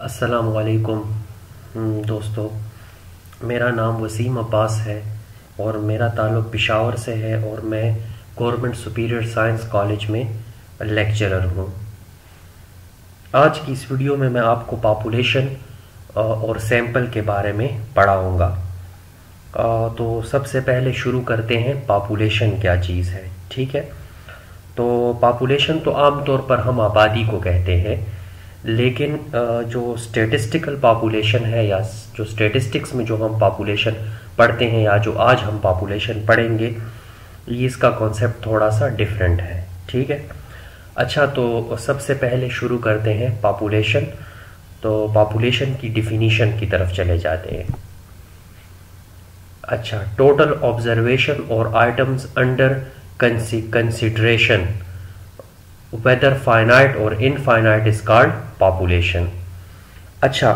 अस्सलामुअलैकुम दोस्तों, मेरा नाम वसीम अब्बास है और मेरा ताल्लुक़ पेशावर से है और मैं गवर्नमेंट सुपीरियर साइंस कॉलेज में लेक्चरर हूँ। आज की इस वीडियो में मैं आपको पॉपुलेशन और सैंपल के बारे में पढ़ाऊँगा। तो सबसे पहले शुरू करते हैं, पॉपुलेशन क्या चीज़ है। ठीक है, तो पॉपुलेशन तो आमतौर पर हम आबादी को कहते हैं, लेकिन जो स्टैटिस्टिकल पॉपुलेशन है या जो स्टैटिस्टिक्स में जो हम पॉपुलेशन पढ़ते हैं या जो आज हम पॉपुलेशन पढ़ेंगे, ये इसका कॉन्सेप्ट थोड़ा सा डिफरेंट है। ठीक है, अच्छा तो सबसे पहले शुरू करते हैं पॉपुलेशन। तो पॉपुलेशन की डिफिनीशन की तरफ चले जाते हैं। अच्छा, टोटल ऑब्जर्वेशन और items under consideration whether finite or infinite is called population। अच्छा,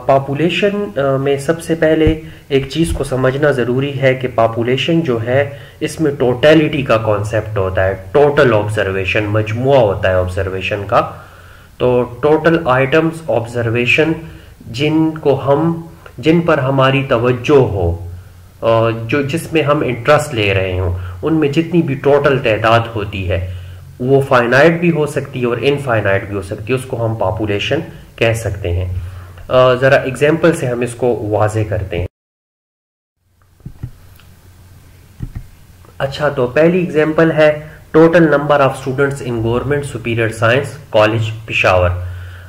पॉपुलेशन में सबसे पहले एक चीज़ को समझना ज़रूरी है कि पॉपुलेशन जो है इसमें टोटलिटी का कॉन्सेप्ट होता है। टोटल ऑब्जर्वेशन मजमुआ होता है ऑब्जर्वेशन का। तो टोटल आइटम्स ऑब्जर्वेशन जिन पर हमारी तवज्जो हो, जो जिसमें हम इंटरेस्ट ले रहे हों, उनमें जितनी भी टोटल तादाद होती है वो फाइनाइट भी हो सकती है और इनफाइनाइट भी हो सकती है, उसको हम पॉपुलेशन कह सकते हैं। ज़रा एग्जाम्पल से हम इसको वाज़े करते हैं। अच्छा, तो पहली एग्जाम्पल है total number of students in government superior science college Peshawar.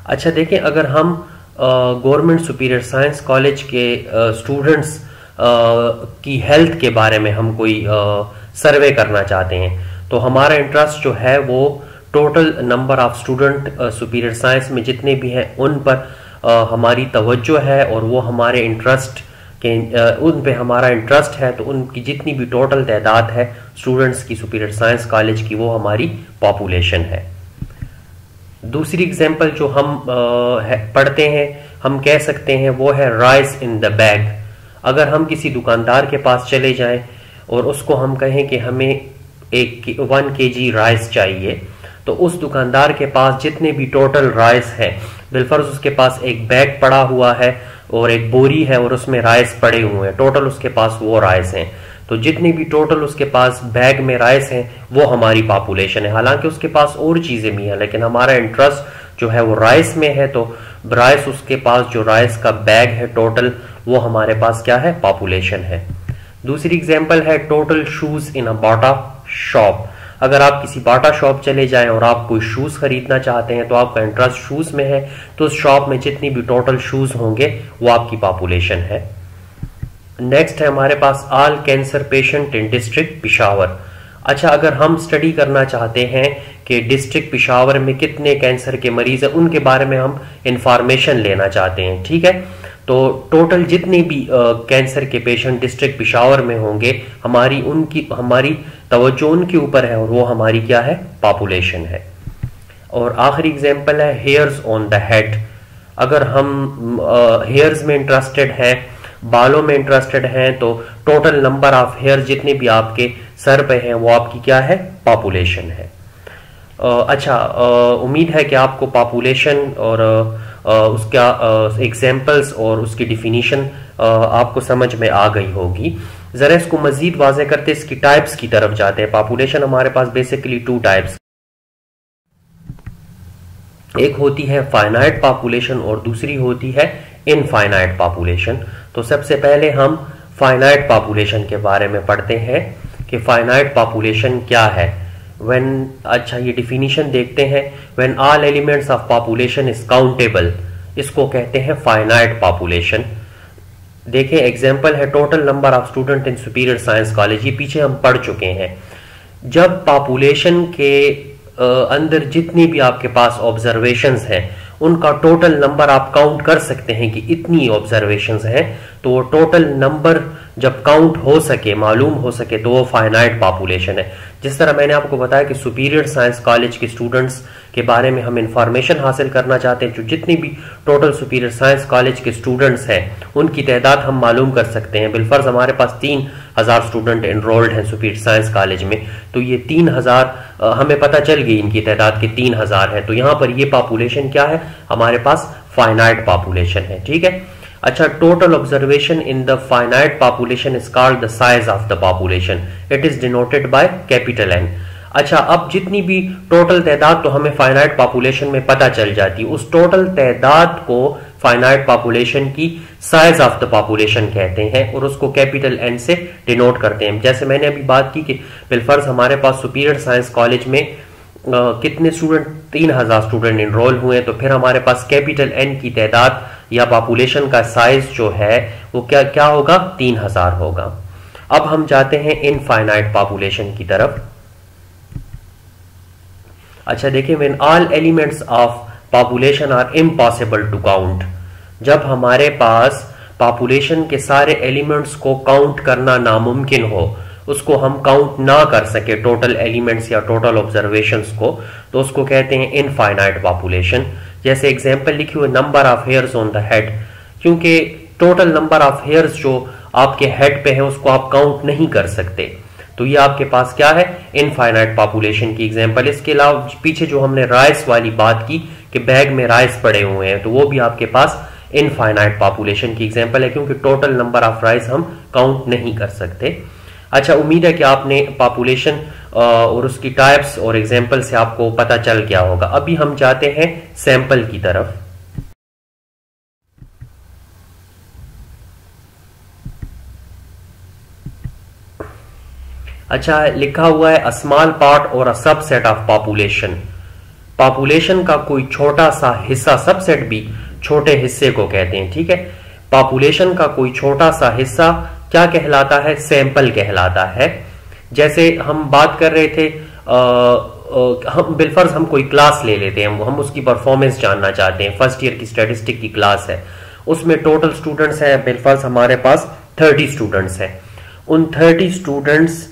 अच्छा देखें, अगर हम गवर्नमेंट सुपीरियर साइंस कॉलेज के स्टूडेंट्स की हेल्थ के बारे में हम कोई सर्वे करना चाहते हैं, तो हमारा इंटरेस्ट जो है वो total number of student superior science में जितने भी हैं उन पर हमारी तवज्जो है और वो हमारे इंटरेस्ट के उन पे हमारा इंटरेस्ट है। तो उनकी जितनी भी टोटल तादाद है स्टूडेंट्स की सुपीरियर साइंस कॉलेज की, वो हमारी पॉपुलेशन है। दूसरी एग्जांपल जो हम पढ़ते हैं, हम कह सकते हैं वो है राइस इन द बैग। अगर हम किसी दुकानदार के पास चले जाएं और उसको हम कहें कि हमें 1 kg राइस चाहिए, तो उस दुकानदार के पास जितने भी टोटल राइस है, बिलफर्ज उसके पास एक बैग पड़ा हुआ है और एक बोरी है और उसमें राइस पड़े हुए हैं, टोटल उसके पास वो राइस हैं। तो जितने भी टोटल उसके पास बैग में राइस हैं वो हमारी पॉपुलेशन है। हालांकि उसके पास और चीज़ें भी हैं, लेकिन हमारा इंटरेस्ट जो है वो राइस में है। तो राइस उसके पास जो राइस का बैग है टोटल, वो हमारे पास क्या है, पॉपुलेशन है। दूसरी एग्जाम्पल है total shoes in a Bata shop. अगर आप किसी बाटा शॉप चले जाएं और आप कोई शूज खरीदना चाहते हैं, तो आपका इंटरेस्ट शूज में है, तो उस शॉप में जितनी भी टोटल शूज होंगे वो आपकी पॉपुलेशन है। नेक्स्ट है हमारे पास all cancer patient in district Peshawar. अच्छा, अगर हम स्टडी करना चाहते हैं कि डिस्ट्रिक्ट पेशावर में कितने कैंसर के मरीज हैं, उनके बारे में हम इंफॉर्मेशन लेना चाहते हैं। ठीक है, तो टोटल जितने भी कैंसर के पेशेंट डिस्ट्रिक्ट पेशावर में होंगे, हमारी तवज्जो उनके ऊपर है और वो हमारी क्या है, पॉपुलेशन है। और आखिरी एग्जांपल है हेयर्स ऑन द हेड। अगर हम हेयर्स में इंटरेस्टेड हैं, बालों में इंटरेस्टेड हैं, तो टोटल नंबर ऑफ हेयर जितने भी आपके सर पे हैं वो आपकी क्या है, पॉपुलेशन है। अच्छा, उम्मीद है कि आपको पॉपुलेशन और उसका एग्जाम्पल्स और उसकी डिफिनीशन आपको समझ में आ गई होगी। जरा इसको मजीद वाज़े करते इसकी टाइप्स की तरफ जाते हैं। पॉपुलेशन हमारे पास बेसिकली 2 टाइप्स, एक होती है फाइनाइट पॉपुलेशन और दूसरी होती है इनफाइनाइट पॉपुलेशन। तो सबसे पहले हम फाइनाइट पॉपुलेशन के बारे में पढ़ते हैं कि फाइनाइट पॉपुलेशन क्या है। अच्छा, ये डिफिनीशन देखते हैं। When all elements of population is countable, इसको कहते हैं फाइनाइट पॉपुलेशन। देखें, एग्जांपल है total number of student in superior science college, ये पीछे हम पढ़ चुके हैं। जब पॉपुलेशन के अंदर जितनी भी आपके पास ऑब्जर्वेशंस हैं उनका टोटल नंबर आप काउंट कर सकते हैं कि इतनी ऑब्जर्वेशंस हैं, तो वो टोटल नंबर जब काउंट हो सके, मालूम हो सके, तो वो फाइनाइट पॉपुलेशन है। जिस तरह मैंने आपको बताया कि सुपीरियर साइंस कॉलेज के स्टूडेंट्स के बारे में हम इंफॉर्मेशन हासिल करना चाहते हैं, जो जितनी भी टोटल सुपीरियर साइंस कॉलेज के स्टूडेंट्स हैं उनकी तादाद हम मालूम कर सकते हैं। बिलफर्ज हमारे पास 3000 स्टूडेंट एनरोल्ड हैं सुपीरियर साइंस कॉलेज में, तो ये 3000 हमें पता चल गई इनकी तादाद के 3000 है। तो यहाँ पर ये पॉपुलेशन क्या है, हमारे पास फाइनाइट पॉपुलेशन है, ठीक है। अच्छा, total observation in the finite population is called the size of the population, it is denoted by capital N. अच्छा, अब जितनी भी टोटल तादाद तो हमें फाइनाइट पॉपुलेशन में पता चल जाती है, उस टोटल तादाद को फाइनाइट पॉपुलेशन की साइज ऑफ द पॉपुलेशन कहते हैं और उसको कैपिटल एन से डिनोट करते हैं। जैसे मैंने अभी बात की कि बिलफर्ज हमारे पास सुपीरियर साइंस कॉलेज में कितने स्टूडेंट, 3000 स्टूडेंट इनरोल हुए, तो फिर हमारे पास कैपिटल एन की तादाद या पॉपुलेशन का साइज जो है वो क्या होगा, 3000 होगा। अब हम जाते हैं इनफाइनाइट पॉपुलेशन की तरफ। अच्छा देखिए, when all elements of population are impossible to count, जब हमारे पास पॉपुलेशन के सारे एलिमेंट्स को काउंट करना नामुमकिन हो, उसको हम काउंट ना कर सके टोटल एलिमेंट्स या टोटल ऑब्जर्वेशंस को, तो उसको कहते हैं इनफाइनाइट पॉपुलेशन। जैसे एग्जांपल लिखी हुई number of hairs on the head, क्योंकि टोटल नंबर ऑफ हेयर्स जो आपके हेड पे है उसको आप काउंट नहीं कर सकते, तो ये आपके पास क्या है, इनफाइनाइट पॉपुलेशन की एग्जांपल। इसके अलावा पीछे जो हमने राइस वाली बात की कि बैग में राइस पड़े हुए हैं, तो वो भी आपके पास इनफाइनाइट पॉपुलेशन की एग्जांपल है, क्योंकि टोटल नंबर ऑफ राइस हम काउंट नहीं कर सकते। अच्छा, उम्मीद है कि आपने पॉपुलेशन और उसकी टाइप्स और एग्जांपल से आपको पता चल गया होगा। अभी हम जाते हैं सैंपल की तरफ। अच्छा, लिखा हुआ है अ स्मॉल पार्ट और a subset of population. Population का कोई छोटा सा हिस्सा, सबसेट भी छोटे हिस्से को कहते हैं, ठीक है। पॉपुलेशन का कोई छोटा सा हिस्सा क्या कहलाता है, सैंपल कहलाता है। जैसे हम बात कर रहे थे, हम बिलफर्ज हम कोई क्लास ले लेते हैं, हम उसकी परफॉर्मेंस जानना चाहते हैं, फर्स्ट ईयर की स्टैटिस्टिक की क्लास है, उसमें टोटल स्टूडेंट्स हैं बिलफर्ज हमारे पास 30 स्टूडेंट्स हैं। उन 30 स्टूडेंट्स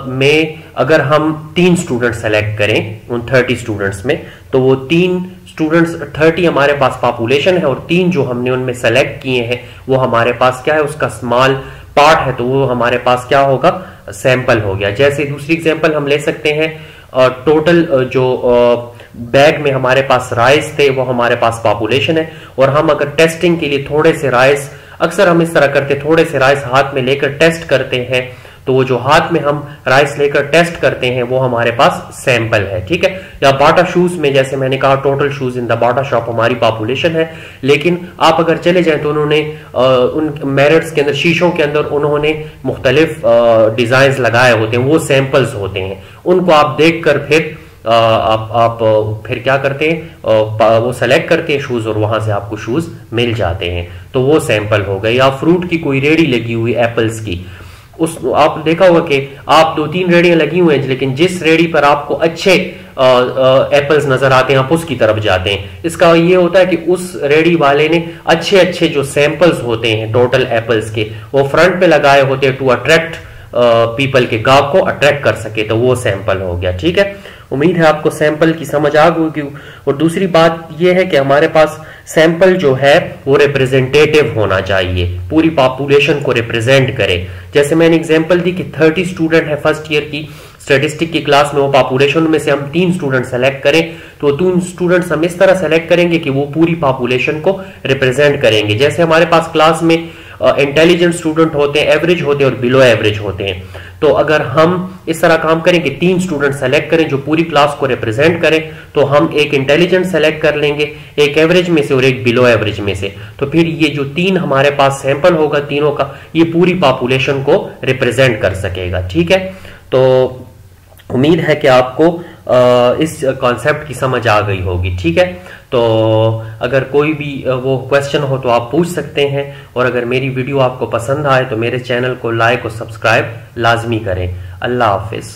में अगर हम 3 स्टूडेंट सेलेक्ट करें उन 30 स्टूडेंट्स में, तो वो 3 स्टूडेंट्स, 30 हमारे पास पॉपुलेशन है और 3 जो हमने उनमें सेलेक्ट किए हैं वो हमारे पास क्या है, उसका स्मॉल पार्ट है, तो वो हमारे पास क्या होगा, सैंपल हो गया। जैसे दूसरी एग्जांपल हम ले सकते हैं, टोटल जो बैग में हमारे पास राइस थे वो हमारे पास पॉपुलेशन है, और हम अगर टेस्टिंग के लिए थोड़े से राइस, अक्सर हम इस तरह करते, थोड़े से राइस हाथ में लेकर टेस्ट करते हैं, तो वो जो हाथ में हम राइस लेकर टेस्ट करते हैं वो हमारे पास सैंपल है, ठीक है। या बाटा शूज में, जैसे मैंने कहा total shoes in the Bata shop हमारी पॉपुलेशन है, लेकिन आप अगर चले जाएं तो उन्होंने उन मिरर्स के अंदर, शीशों के अंदर उन्होंने मुख्तलिफ डिजाइन लगाए होते हैं, वो सैंपल्स होते हैं। उनको आप देखकर फिर आप फिर क्या करते हैं, वो सेलेक्ट करते हैं शूज और वहां से आपको शूज मिल जाते हैं, तो वो सैंपल हो गए। या फ्रूट की कोई रेडी लगी हुई एप्पल्स की, उस आप देखा होगा कि आप 2-3 रेडियां लगी हुई हैं, लेकिन जिस रेडी पर आपको अच्छे एप्पल्स नजर आते हैं आप उसकी तरफ जाते हैं। इसका ये होता है कि उस रेडी वाले ने अच्छे अच्छे जो सैंपल्स होते हैं टोटल एप्पल्स के वो फ्रंट पे लगाए होते हैं टू अट्रैक्ट पीपल के गाहक को अट्रैक्ट कर सके, तो वो सैंपल हो गया, ठीक है। उम्मीद है आपको सैंपल की समझ आ गई। और दूसरी बात यह है कि हमारे पास सैंपल जो है वो रिप्रेजेंटेटिव होना चाहिए, पूरी पॉपुलेशन को रिप्रेजेंट करे। जैसे मैंने एग्जांपल दी कि 30 स्टूडेंट है फर्स्ट ईयर की स्टैटिस्टिक की क्लास में, वो पॉपुलेशन में से हम 3 स्टूडेंट सेलेक्ट करें, तो 3 स्टूडेंट्स हम इस तरह सेलेक्ट करेंगे कि वो पूरी पॉपुलेशन को रिप्रेजेंट करेंगे। जैसे हमारे पास क्लास में इंटेलिजेंट स्टूडेंट होते हैं, एवरेज होते हैं और बिलो एवरेज होते हैं, तो अगर हम इस तरह काम करें कि 3 स्टूडेंट सेलेक्ट करें जो पूरी क्लास को रिप्रेजेंट करें, तो हम एक इंटेलिजेंट सेलेक्ट कर लेंगे, एक एवरेज में से और एक बिलो एवरेज में से, तो फिर ये जो 3 हमारे पास सैंपल होगा तीनों का, ये पूरी पॉपुलेशन को रिप्रेजेंट कर सकेगा, ठीक है। तो उम्मीद है कि आपको इस कॉन्सेप्ट की समझ आ गई होगी, ठीक है। तो अगर कोई भी वो क्वेश्चन हो तो आप पूछ सकते हैं, और अगर मेरी वीडियो आपको पसंद आए तो मेरे चैनल को लाइक और सब्सक्राइब लाजमी करें। अल्लाह हाफिज।